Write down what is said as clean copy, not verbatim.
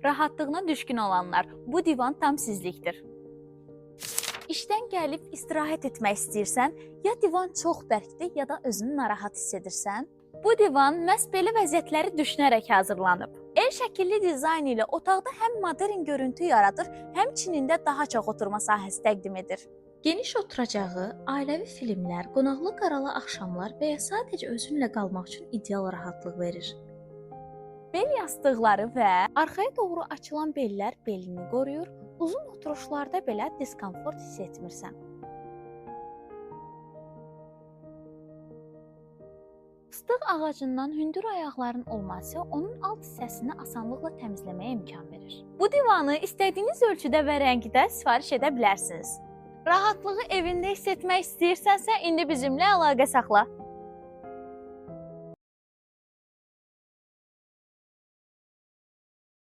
Rahatlığına düşkün olanlar, bu divan tam sizlikdir. İşdən gəlib istirahət etmək istəyirsən, ya divan çox bərkdir, ya da özünü narahat hiss edirsən. Bu divan məhz belə vəziyyətləri düşünərək hazırlanıb. El şəkilli dizayn ilə otaqda həm modern görüntü yaradır, həmçinin də daha çox oturma sahəsi təqdim edir. Geniş oturacağı, ailəvi filmlər, qonaqlı qaralı axşamlar və ya sadəcə özünlə qalmaq üçün ideal rahatlıq verir. Bel yastıqları və arxaya doğru açılan bellər belini qoruyur, uzun oturuşlarda belə diskomfort hiss etmirsən. Fıstıq ağacından hündür ayaqların olması onun alt hissəsini asanlıqla təmizləməyə imkan verir. Bu divanı istədiyiniz ölçüdə və rəngdə sifariş edə bilərsiniz. Rahatlığı evində hiss etmək istəyirsənsə, indi bizimlə əlaqə saxla.